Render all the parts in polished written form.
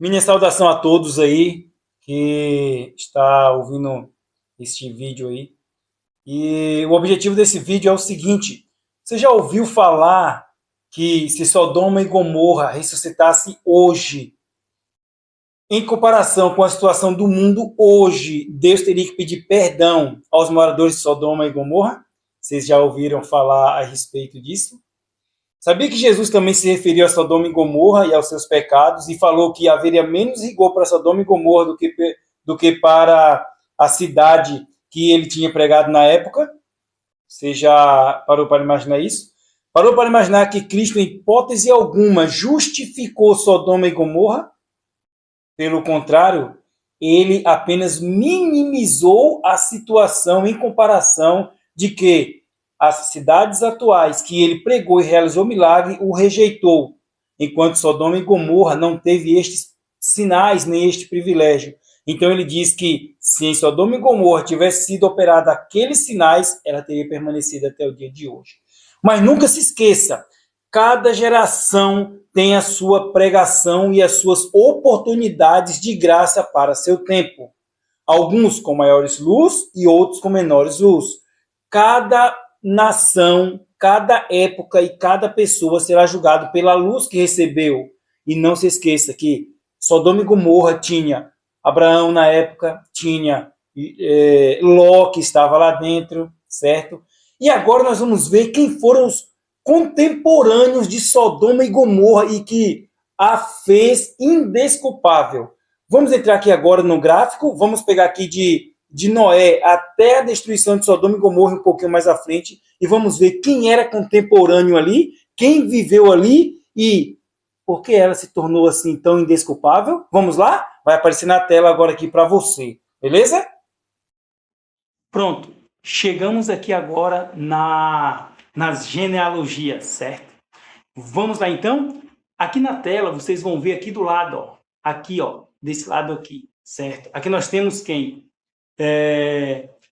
Minha saudação a todos aí que está ouvindo este vídeo aí. E o objetivo desse vídeo é o seguinte: você já ouviu falar que se Sodoma e Gomorra ressuscitasse hoje, em comparação com a situação do mundo hoje, Deus teria que pedir perdão aos moradores de Sodoma e Gomorra? Vocês já ouviram falar a respeito disso? Sabia que Jesus também se referiu a Sodoma e Gomorra e aos seus pecados e falou que haveria menos rigor para Sodoma e Gomorra do que para a cidade que ele tinha pregado na época? Você já parou para imaginar isso? Parou para imaginar que Cristo, em hipótese alguma, justificou Sodoma e Gomorra? Pelo contrário, ele apenas minimizou a situação em comparação de que as cidades atuais que ele pregou e realizou milagre o rejeitou, enquanto Sodoma e Gomorra não teve estes sinais nem este privilégio. Então ele diz que se em Sodoma e Gomorra tivesse sido operado aqueles sinais, ela teria permanecido até o dia de hoje. Mas nunca se esqueça, cada geração tem a sua pregação e as suas oportunidades de graça para seu tempo. Alguns com maiores luz e outros com menores luz. Cada nação, cada época e cada pessoa será julgado pela luz que recebeu. E não se esqueça que Sodoma e Gomorra tinha Abraão na época, tinha Ló que estava lá dentro, certo? E agora nós vamos ver quem foram os contemporâneos de Sodoma e Gomorra e que a fez indesculpável. Vamos entrar aqui agora no gráfico, vamos pegar aqui de Noé até a destruição de Sodoma e Gomorra um pouquinho mais à frente e vamos ver quem era contemporâneo ali, quem viveu ali e por que ela se tornou assim tão indesculpável. Vamos lá? Vai aparecer na tela agora aqui para você, beleza? Pronto, chegamos aqui agora nas genealogias, certo? Vamos lá então? Aqui na tela vocês vão ver aqui do lado, ó, aqui, ó, desse lado aqui, certo? Aqui nós temos quem?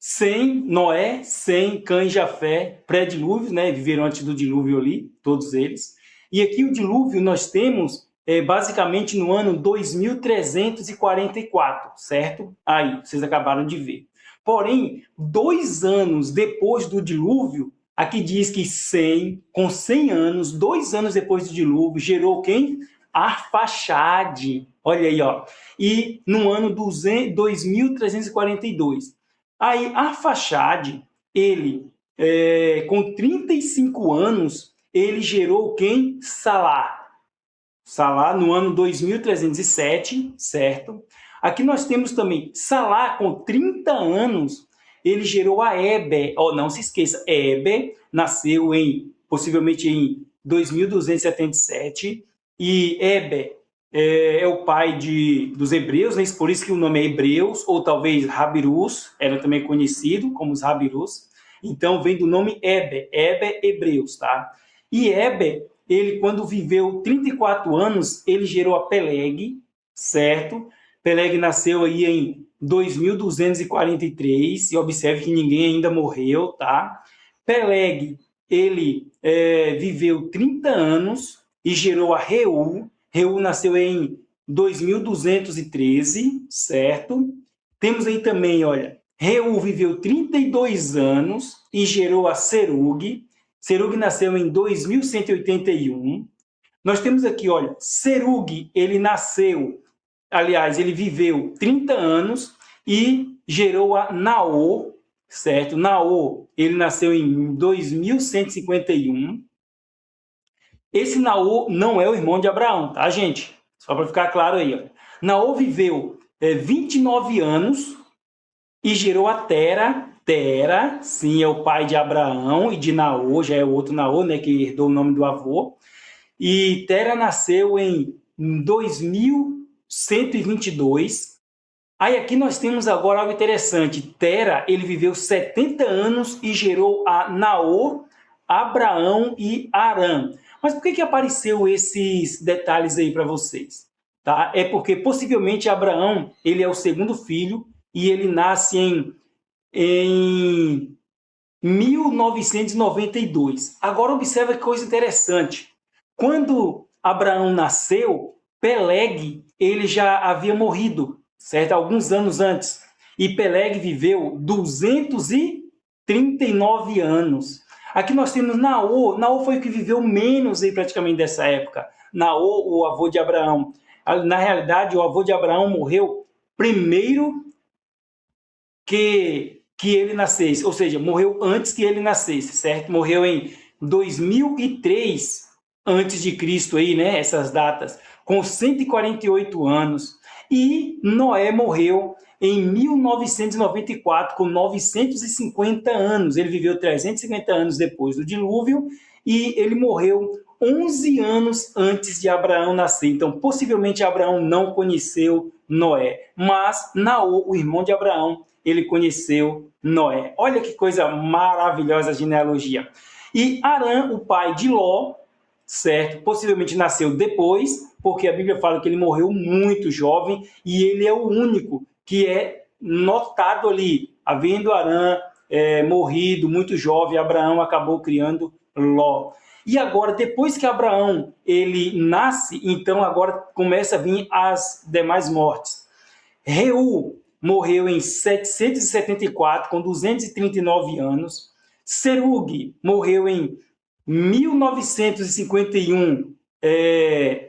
Sem Noé, Sem, Cã e Jafé, pré-dilúvios, né? Viveram antes do dilúvio ali, todos eles. E aqui o dilúvio nós temos basicamente no ano 2344, certo? Aí, vocês acabaram de ver. Porém, 2 anos depois do dilúvio, aqui diz que Sem, com 100 anos, 2 anos depois do dilúvio, gerou quem? Arfaxade. Olha aí, ó. E no ano 2342. Aí, Arfaxade, ele, com 35 anos, ele gerou quem? Salá. Salá no ano 2307, certo? Aqui nós temos também Salá com 30 anos, ele gerou a Eber. Oh, não se esqueça, Eber nasceu possivelmente em 2277 e Eber é o pai dos hebreus, né? Por isso que o nome é Hebreus, ou talvez Rabirus, era também conhecido como os Rabirus. Então vem do nome Eber, Eber Hebreus, tá? E Eber, ele quando viveu 34 anos, ele gerou a Peleg, certo? Peleg nasceu aí em 2243, e observe que ninguém ainda morreu, tá? Peleg, ele viveu 30 anos e gerou a Reu. Reu nasceu em 2213, certo? Temos aí também, olha, Reu viveu 32 anos e gerou a Serug. Serug nasceu em 2181. Nós temos aqui, olha, Serug, ele nasceu, aliás, ele viveu 30 anos e gerou a Naor, certo? Naor, ele nasceu em 2151. Esse Naor não é o irmão de Abraão, tá, gente? Só para ficar claro aí, ó. Naor viveu 29 anos e gerou a Tera. Tera, sim, é o pai de Abraão e de Naor, já é o outro Naor, né, que herdou o nome do avô. E Tera nasceu em 2122. Aí aqui nós temos agora algo interessante. Tera, ele viveu 70 anos e gerou a Naor, Abraão e Arã. Mas por que apareceu esses detalhes aí para vocês? Tá? É porque possivelmente Abraão, ele é o segundo filho e ele nasce em 1992. Agora observa que coisa interessante. Quando Abraão nasceu, Peleg, ele já havia morrido, certo? Alguns anos antes. E Peleg viveu 239 anos. Aqui nós temos Naor. Naor foi o que viveu menos aí praticamente dessa época. Naor, o avô de Abraão. Na realidade, o avô de Abraão morreu primeiro que ele nascesse, ou seja, morreu antes que ele nascesse, certo? Morreu em 2003 antes de Cristo aí, né? Essas datas, com 148 anos. E Noé morreu em 1994 com 950 anos. Ele viveu 350 anos depois do dilúvio e ele morreu 11 anos antes de Abraão nascer. Então, possivelmente Abraão não conheceu Noé, mas Naor, o irmão de Abraão, ele conheceu Noé. Olha que coisa maravilhosa a genealogia. E Arã, o pai de Ló, certo? Possivelmente nasceu depois, porque a Bíblia fala que ele morreu muito jovem e ele é o único que é notado ali, havendo Arã morrido muito jovem, Abraão acabou criando Ló. E agora, depois que Abraão ele nasce, então agora começa a vir as demais mortes. Reu morreu em 774, com 239 anos. Serug morreu em 1951,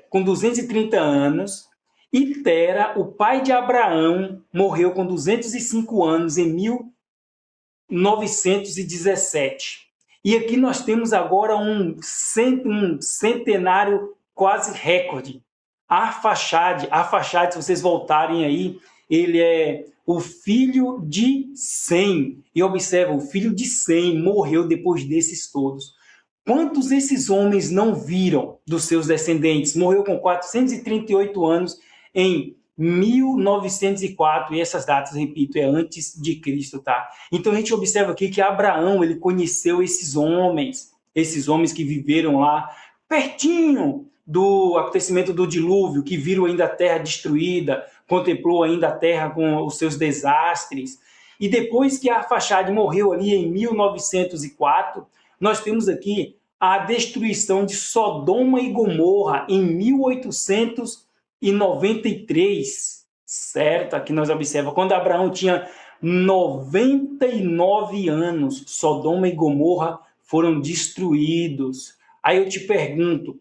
com 230 anos. E Tera, o pai de Abraão, morreu com 205 anos em 1917. E aqui nós temos agora um centenário quase recorde. Arfaxade, se vocês voltarem aí, ele é o filho de Sem. E observa, o filho de Sem morreu depois desses todos. Quantos esses homens não viram dos seus descendentes? Morreu com 438 anos em 1904, e essas datas, repito, é antes de Cristo, tá? Então a gente observa aqui que Abraão, ele conheceu esses homens que viveram lá pertinho do acontecimento do dilúvio, que viram ainda a terra destruída, contemplou ainda a terra com os seus desastres. E depois que Arfaxade morreu ali em 1904, nós temos aqui a destruição de Sodoma e Gomorra em 1893, certo? Aqui nós observamos, quando Abraão tinha 99 anos, Sodoma e Gomorra foram destruídos. Aí eu te pergunto,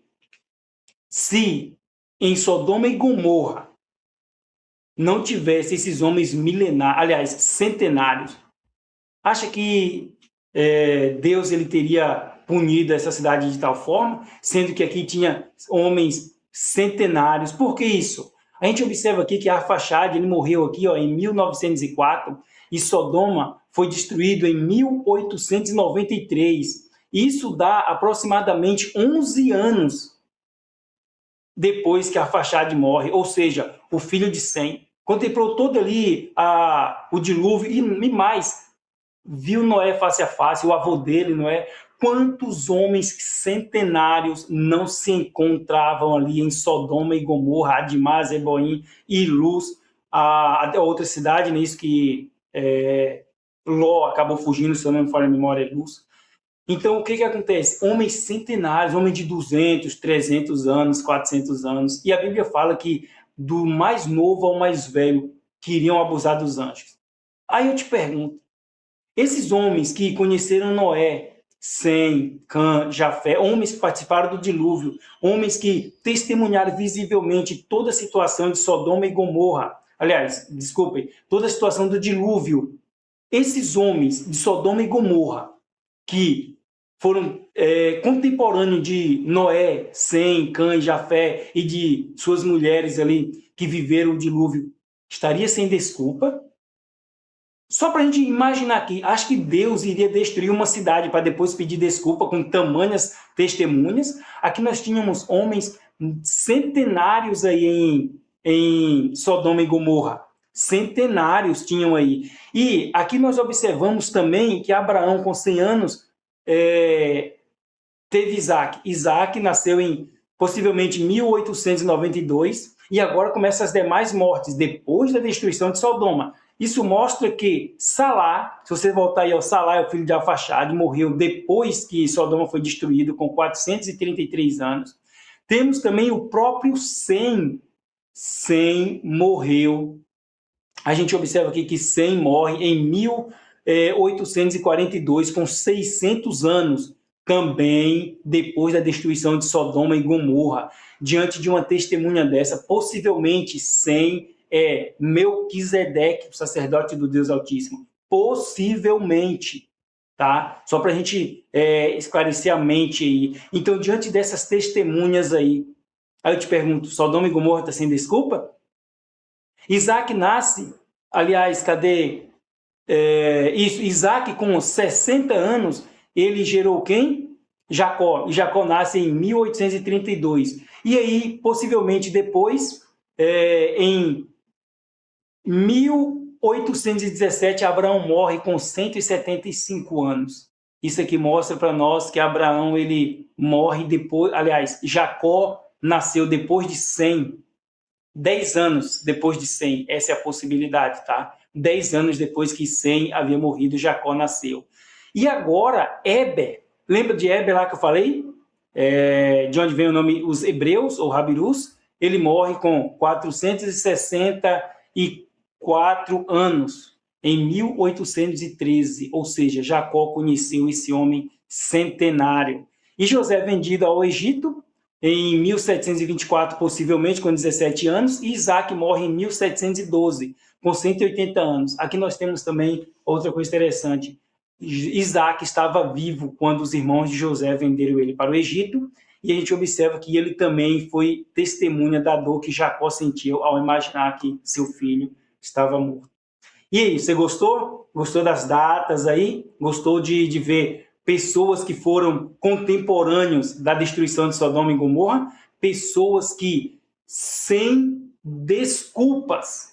se em Sodoma e Gomorra não tivesse esses homens milenares, aliás, centenários, acha que Deus ele teria punido essa cidade de tal forma, sendo que aqui tinha homens centenários? Por que isso? A gente observa aqui que Arfaxade ele morreu aqui em 1904 e Sodoma foi destruído em 1893. Isso dá aproximadamente 11 anos depois que Arfaxade morre, ou seja, o filho de Sem. Contemplou todo ali o dilúvio e mais, viu Noé face a face, o avô dele, Noé. Quantos homens centenários não se encontravam ali em Sodoma e Gomorra, Admá, Zeboim e Luz, a outra cidade, nisso que Ló acabou fugindo, se eu não me falha a memória, é Luz. Então, o que acontece? Homens centenários, homens de 200, 300 anos, 400 anos. E a Bíblia fala que do mais novo ao mais velho queriam abusar dos anjos. Aí eu te pergunto, esses homens que conheceram Noé, Sem, Cã, Jafé, homens que participaram do dilúvio, homens que testemunharam visivelmente toda a situação de Sodoma e Gomorra, aliás, desculpem, toda a situação do dilúvio, esses homens de Sodoma e Gomorra, que foram contemporâneos de Noé, Sem, Cã e Jafé e de suas mulheres ali que viveram o dilúvio, estaria sem desculpa? Só para a gente imaginar aqui, acho que Deus iria destruir uma cidade para depois pedir desculpa com tamanhas testemunhas. Aqui nós tínhamos homens centenários aí em Sodoma e Gomorra. Centenários tinham aí. E aqui nós observamos também que Abraão, com 100 anos, teve Isaac. Isaac nasceu em possivelmente 1892 e agora começam as demais mortes depois da destruição de Sodoma. Isso mostra que Salá, se você voltar aí, Salá é o filho de Arfaxade, morreu depois que Sodoma foi destruído, com 433 anos. Temos também o próprio Sem, Sem morreu. A gente observa aqui que Sem morre em 1842, com 600 anos, também depois da destruição de Sodoma e Gomorra. Diante de uma testemunha dessa, possivelmente Sem é Melquisedeque, o sacerdote do Deus Altíssimo. Possivelmente, tá? Só para a gente esclarecer a mente aí. Então, diante dessas testemunhas aí eu te pergunto, Sodoma e Gomorra está sem desculpa? Isaac nasce, aliás, cadê? Isso, Isaac com 60 anos, ele gerou quem? Jacó. E Jacó nasce em 1832. E aí, possivelmente depois, em 1817, Abraão morre com 175 anos. Isso aqui mostra para nós que Abraão ele morre depois, aliás, Jacó nasceu depois de 100, 10 anos depois de 100, essa é a possibilidade, tá? 10 anos depois que 100 havia morrido, Jacó nasceu. E agora, Eber, lembra de Eber lá que eu falei? De onde vem o nome, os hebreus, ou Rabirus, ele morre com 464 anos, em 1813, ou seja, Jacó conheceu esse homem centenário. E José é vendido ao Egito, em 1724, possivelmente, com 17 anos, e Isaac morre em 1712, com 180 anos. Aqui nós temos também outra coisa interessante. Isaac estava vivo quando os irmãos de José venderam ele para o Egito, e a gente observa que ele também foi testemunha da dor que Jacó sentiu ao imaginar que seu filho estava morto. E aí, você gostou? Gostou das datas aí? Gostou de ver pessoas que foram contemporâneos da destruição de Sodoma e Gomorra? Pessoas que, sem desculpas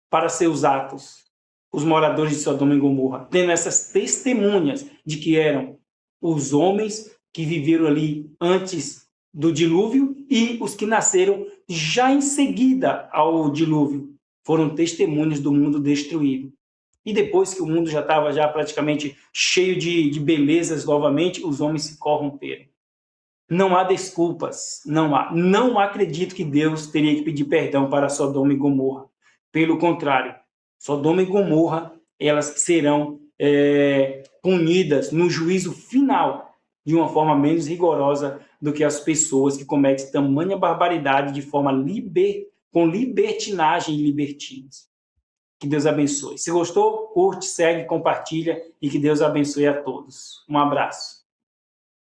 para seus atos, os moradores de Sodoma e Gomorra, tendo essas testemunhas de que eram os homens que viveram ali antes do dilúvio e os que nasceram já em seguida ao dilúvio, foram testemunhas do mundo destruído. E depois que o mundo já estava praticamente cheio de belezas novamente, os homens se corromperam. Não há desculpas, não há. Não acredito que Deus teria que pedir perdão para Sodoma e Gomorra. Pelo contrário, Sodoma e Gomorra, elas serão punidas no juízo final de uma forma menos rigorosa do que as pessoas que cometem tamanha barbaridade de forma com libertinagem e libertinos. Que Deus abençoe. Se gostou, curte, segue, compartilha e que Deus abençoe a todos. Um abraço.